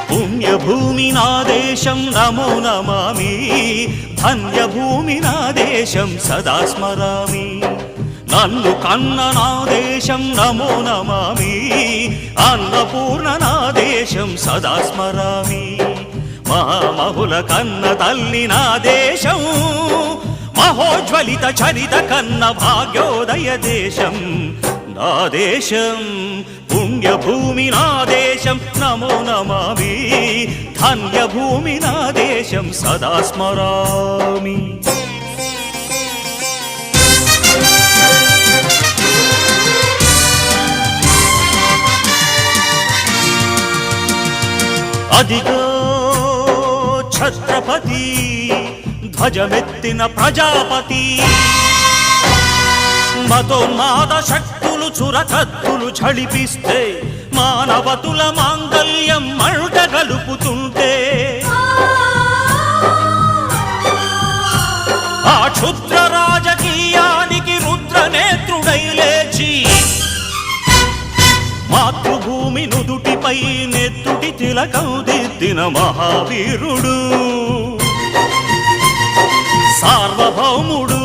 పుణ్యభూమి నా దేశం నమో నమామి, ధన్యభూమి నా దేశం సదా స్మరామి. నన్ను కన్న నా దేశం నమో నమామి, అన్నపూర్ణ నా దేశం సదా స్మరామి. మహామహుల కన్న తల్లి నా దేశం, మహోజ్వలిత చరిత కన్న భాగ్యోదయ దేశం నా దేశం. పుణ్యభూమి నా దేశం నమో నమామి, ధన్యభూమి నా దేశం సదా స్మరామి. అదిగో ఛత్రపతి ధ్వజమెత్తిన ప్రజాపతి, మతోన్మాద శక్తులు చురకత్తులు ఝళిపిస్తే, మానవతుల మాంగల్యం మంట గలుపుతుంటే, ఆ క్షుద్ర రాజకీయానికి రుద్రనేత్రుడై లేచి, మాతృభూమి నుదుటిపై నెత్తుటి తిలకం దిద్దిన మహావీరుడు, సార్వభౌముడు